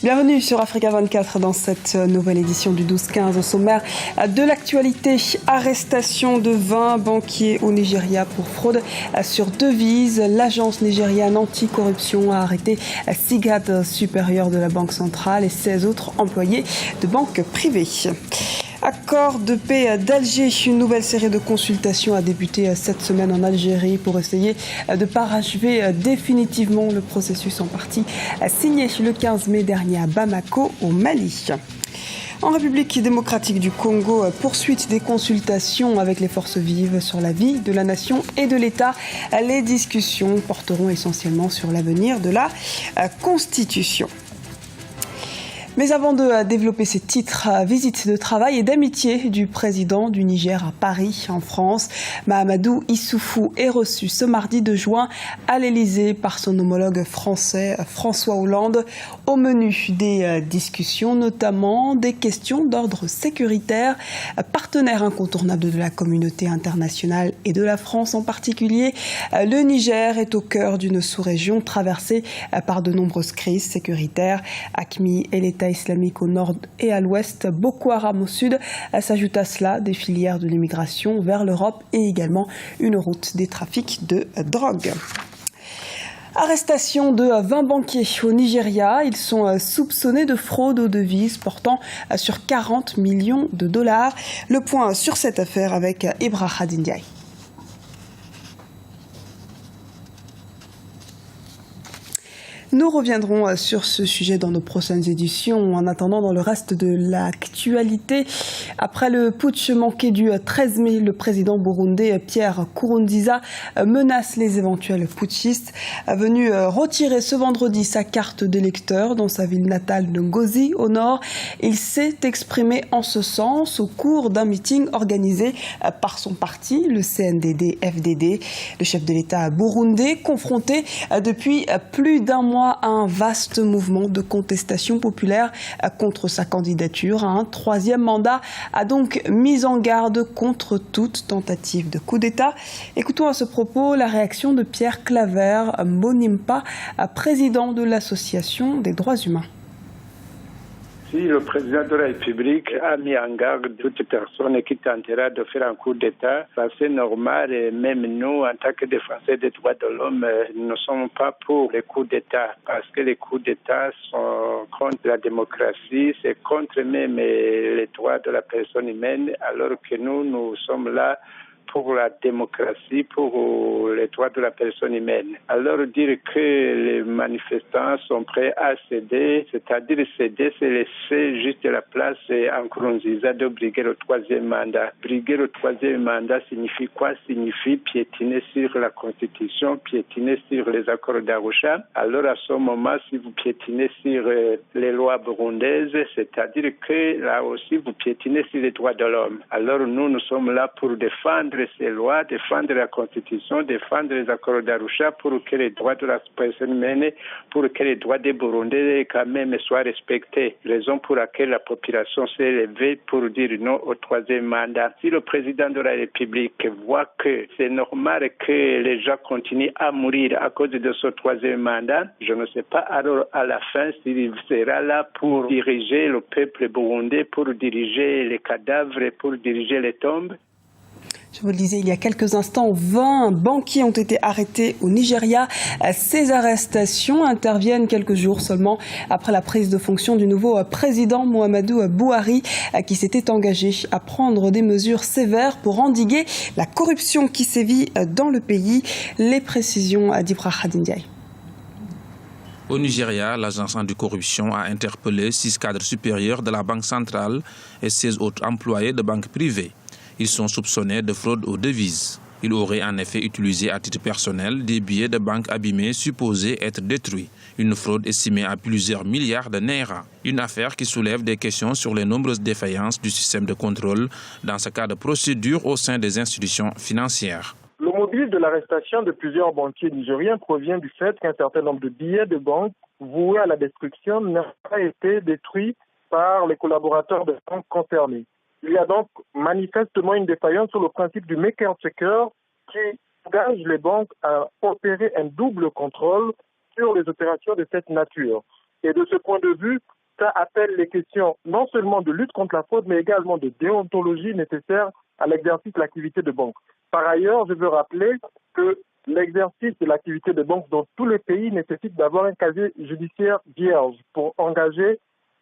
Bienvenue sur Africa 24 dans cette nouvelle édition du 12-15. Au sommaire de l'actualité, arrestation de 20 banquiers au Nigeria pour fraude sur devises. L'agence nigériane anticorruption a arrêté 6 cadres supérieurs de la Banque centrale et 16 autres employés de banques privées. Accord de paix d'Alger, une nouvelle série de consultations a débuté cette semaine en Algérie pour essayer de parachever définitivement le processus en partie signé le 15 mai dernier à Bamako au Mali. En République démocratique du Congo, poursuite des consultations avec les forces vives sur la vie de la nation et de l'État. Les discussions porteront essentiellement sur l'avenir de la Constitution. Mais avant de développer ces titres, visite de travail et d'amitié du président du Niger à Paris, en France. Mahamadou Issoufou est reçu ce mardi 2 juin à l'Elysée par son homologue français François Hollande. Au menu des discussions, notamment des questions d'ordre sécuritaire. Partenaire incontournable de la communauté internationale et de la France en particulier, le Niger est au cœur d'une sous-région traversée par de nombreuses crises sécuritaires. AQMI et l'État islamique au nord et à l'ouest, Boko Haram au sud. S'ajoute à cela des filières de l'immigration vers l'Europe et également une route des trafics de drogue. Arrestation de 20 banquiers au Nigeria. Ils sont soupçonnés de fraude aux devises portant sur 40 millions de dollars. Le point sur cette affaire avec Ibrahim Ndiaye. Nous reviendrons sur ce sujet dans nos prochaines éditions. En attendant, dans le reste de l'actualité, après le putsch manqué du 13 mai, le président burundais Pierre Nkurunziza menace les éventuels putschistes. Venu retirer ce vendredi sa carte d'électeur dans sa ville natale de Ngozi au nord, il s'est exprimé en ce sens au cours d'un meeting organisé par son parti, le CNDD-FDD. Le chef de l'État burundais, confronté depuis plus d'un mois à un vaste mouvement de contestation populaire contre sa candidature à un troisième mandat, a donc mis en garde contre toute tentative de coup d'État. Écoutons à ce propos la réaction de Pierre Claver Mbonimpa, président de l'Association des droits humains. Si le président de la République a mis en garde toute personne qui tentera de faire un coup d'État, c'est normal et même nous, en tant que défenseurs des droits de l'homme, nous ne sommes pas pour les coups d'État parce que les coups d'État sont contre la démocratie, c'est contre même les droits de la personne humaine, alors que nous sommes là pour la démocratie, pour les droits de la personne humaine. Alors dire que les manifestants sont prêts à céder, c'est-à-dire céder, c'est laisser juste la place à Nkurunziza de briguer le troisième mandat. Briguer le troisième mandat signifie quoi? Signifie piétiner sur la Constitution, piétiner sur les accords d'Arusha. Alors à ce moment, si vous piétinez sur les lois burundaises, c'est-à-dire que là aussi vous piétinez sur les droits de l'homme. Alors nous sommes là pour défendre ces lois, défendre la Constitution, défendre les accords d'Arusha pour que les droits de la personne humaine, pour que les droits des Burundais quand même soient respectés. Raison pour laquelle la population s'est levée pour dire non au troisième mandat. Si le président de la République voit que c'est normal que les gens continuent à mourir à cause de ce troisième mandat, je ne sais pas alors à la fin s'il sera là pour diriger le peuple burundais, pour diriger les cadavres, pour diriger les tombes. Je vous le disais il y a quelques instants, 20 banquiers ont été arrêtés au Nigeria. Ces arrestations interviennent quelques jours seulement après la prise de fonction du nouveau président Muhammadu Buhari, qui s'était engagé à prendre des mesures sévères pour endiguer la corruption qui sévit dans le pays. Les précisions d'Ibrahim Ndiaye. Au Nigeria, l'agence anticorruption a interpellé 6 cadres supérieurs de la Banque centrale et 16 autres employés de banques privées. Ils sont soupçonnés de fraude aux devises. Ils auraient en effet utilisé à titre personnel des billets de banque abîmés supposés être détruits. Une fraude estimée à plusieurs milliards de naira. Une affaire qui soulève des questions sur les nombreuses défaillances du système de contrôle dans ce cas de procédure au sein des institutions financières. Le mobile de l'arrestation de plusieurs banquiers nigériens provient du fait qu'un certain nombre de billets de banque voués à la destruction n'ont pas été détruits par les collaborateurs des banques concernées. Il y a donc manifestement une défaillance sur le principe du maker-checker qui engage les banques à opérer un double contrôle sur les opérations de cette nature. Et de ce point de vue, ça appelle les questions non seulement de lutte contre la fraude, mais également de déontologie nécessaire à l'exercice de l'activité de banque. Par ailleurs, je veux rappeler que l'exercice de l'activité de banque dans tous les pays nécessite d'avoir un casier judiciaire vierge pour engager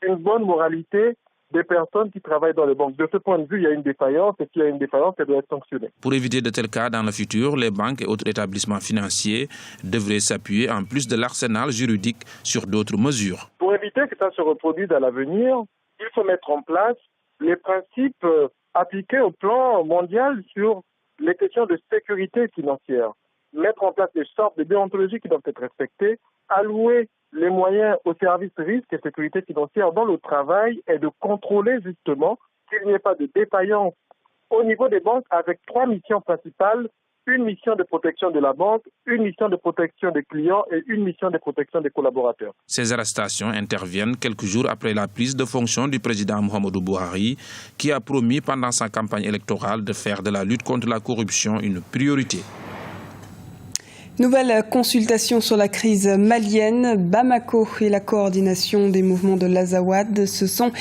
une bonne moralité des personnes qui travaillent dans les banques. De ce point de vue, il y a une défaillance et s'il y a une défaillance, elle doit être sanctionnée. Pour éviter de tels cas dans le futur, les banques et autres établissements financiers devraient s'appuyer en plus de l'arsenal juridique sur d'autres mesures. Pour éviter que ça se reproduise à l'avenir, il faut mettre en place les principes appliqués au plan mondial sur les questions de sécurité financière. Mettre en place des sortes de déontologie qui doivent être respectées, allouer les moyens au service risque et sécurité financière dans le travail et de contrôler justement qu'il n'y ait pas de défaillance au niveau des banques avec 3 missions principales, une mission de protection de la banque, une mission de protection des clients et une mission de protection des collaborateurs. Ces arrestations interviennent quelques jours après la prise de fonction du président Muhammadu Buhari, qui a promis pendant sa campagne électorale de faire de la lutte contre la corruption une priorité. Nouvelle consultation sur la crise malienne. Bamako et la coordination des mouvements de l'Azawad se sont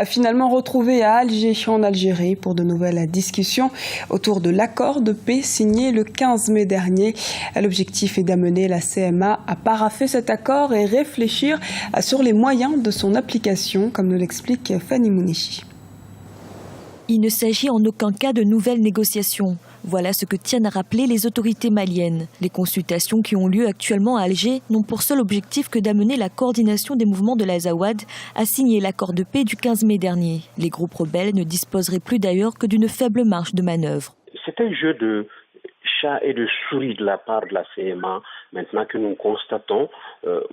finalement retrouvés à Alger, en Algérie, pour de nouvelles discussions autour de l'accord de paix signé le 15 mai dernier. L'objectif est d'amener la CMA à paraffer cet accord et réfléchir sur les moyens de son application, comme nous l'explique Fanny Mounichi. Il ne s'agit en aucun cas de nouvelles négociations. Voilà ce que tiennent à rappeler les autorités maliennes. Les consultations qui ont lieu actuellement à Alger n'ont pour seul objectif que d'amener la coordination des mouvements de l'Azawad à signer l'accord de paix du 15 mai dernier. Les groupes rebelles ne disposeraient plus d'ailleurs que d'une faible marge de manœuvre. C'est un jeu de chat et de souris de la part de la CMA, maintenant que nous constatons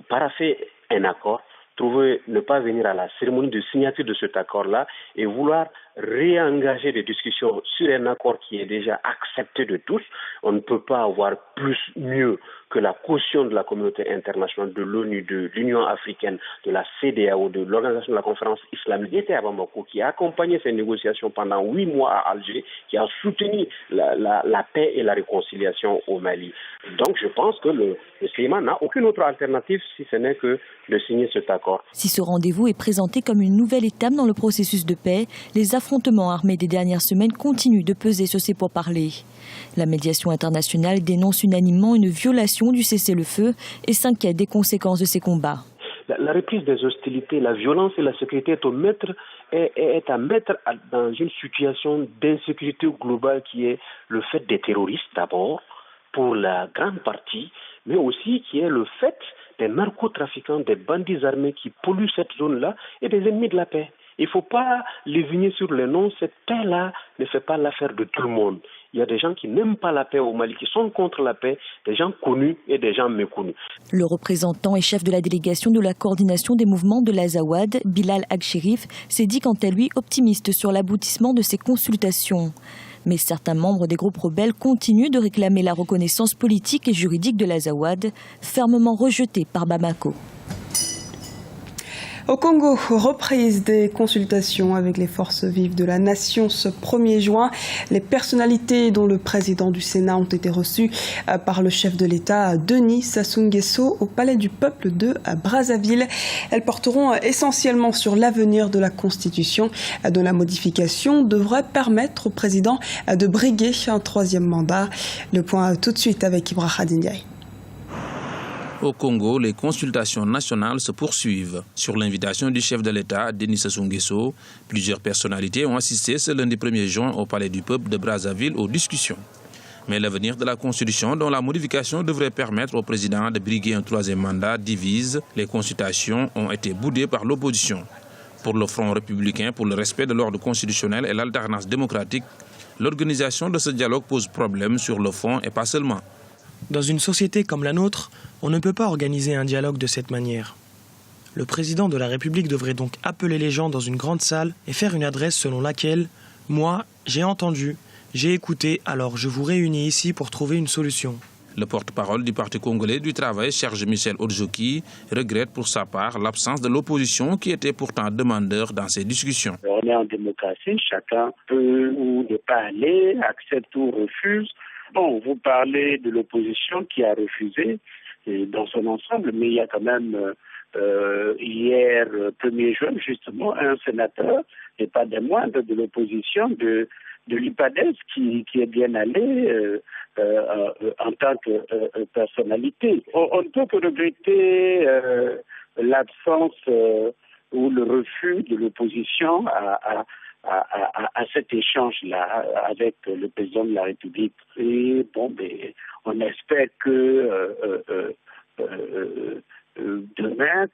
paraffer un accord, ne pas venir à la cérémonie de signature de cet accord-là et vouloir réengager des discussions sur un accord qui est déjà accepté de tous. On ne peut pas avoir mieux que la caution de la communauté internationale, de l'ONU, de l'Union africaine, de la CEDEAO, de l'Organisation de la conférence islamique, était à Bamako, qui a accompagné ces négociations pendant 8 mois à Alger, qui a soutenu la paix et la réconciliation au Mali. Donc je pense que le CMA n'a aucune autre alternative si ce n'est que de signer cet accord. Si ce rendez-vous est présenté comme une nouvelle étape dans le processus de paix, les affrontements armés des dernières semaines continuent de peser sur ces pourparlers. La médiation internationale dénonce unanimement une violation du cessez-le-feu et s'inquiète des conséquences de ces combats. La reprise des hostilités, la violence et la sécurité est à mettre dans une situation d'insécurité globale qui est le fait des terroristes d'abord, pour la grande partie, mais aussi qui est le fait des narcotrafiquants, des bandits armés qui polluent cette zone-là et des ennemis de la paix. Il ne faut pas lévigner sur les noms. Cette paix-là ne fait pas l'affaire de tout le monde. Il y a des gens qui n'aiment pas la paix au Mali, qui sont contre la paix, des gens connus et des gens méconnus. Le représentant et chef de la délégation de la coordination des mouvements de l'Azawad, Bilal Ag-Sherif, s'est dit quant à lui optimiste sur l'aboutissement de ces consultations. Mais certains membres des groupes rebelles continuent de réclamer la reconnaissance politique et juridique de l'Azawad, fermement rejetée par Bamako. Au Congo, reprise des consultations avec les forces vives de la nation ce 1er juin. Les personnalités dont le président du Sénat ont été reçues par le chef de l'État, Denis Sassou Nguesso, au Palais du Peuple de Brazzaville. Elles porteront essentiellement sur l'avenir de la Constitution, dont la modification devrait permettre au président de briguer un 3e mandat. Le point tout de suite avec Ibrahim Ndiaye. Au Congo, les consultations nationales se poursuivent. Sur l'invitation du chef de l'État, Denis Sassou Nguesso, plusieurs personnalités ont assisté ce lundi 1er juin au Palais du Peuple de Brazzaville aux discussions. Mais l'avenir de la Constitution, dont la modification devrait permettre au président de briguer un 3e mandat, divise. Les consultations ont été boudées par l'opposition. Pour le Front républicain pour le respect de l'ordre constitutionnel et l'alternance démocratique, l'organisation de ce dialogue pose problème sur le fond et pas seulement. Dans une société comme la nôtre, on ne peut pas organiser un dialogue de cette manière. Le président de la République devrait donc appeler les gens dans une grande salle et faire une adresse selon laquelle « Moi, j'ai entendu, j'ai écouté, alors je vous réunis ici pour trouver une solution ». Le porte-parole du Parti congolais du travail, Serge Michel Odjoki, regrette pour sa part l'absence de l'opposition qui était pourtant demandeur dans ces discussions. On est en démocratie, chacun peut ou ne pas aller, accepte ou refuse. Bon, vous parlez de l'opposition qui a refusé dans son ensemble, mais il y a quand même hier, 1er juin, justement, un sénateur, et pas des moindres, de l'opposition de l'UPADES qui est bien allé en tant que personnalité. On ne peut que regretter l'absence ou le refus de l'opposition à cet échange-là avec le président de la République. Et bon, on espère que demain,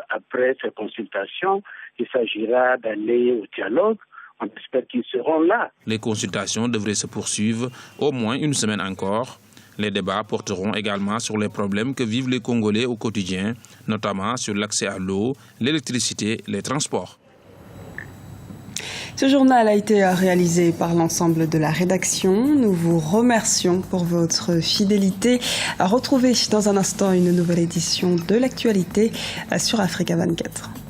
après ces consultations, il s'agira d'aller au dialogue. On espère qu'ils seront là. Les consultations devraient se poursuivre au moins une semaine encore. Les débats porteront également sur les problèmes que vivent les Congolais au quotidien, notamment sur l'accès à l'eau, l'électricité, les transports. Ce journal a été réalisé par l'ensemble de la rédaction. Nous vous remercions pour votre fidélité. Retrouvez dans un instant une nouvelle édition de l'actualité sur Africa 24.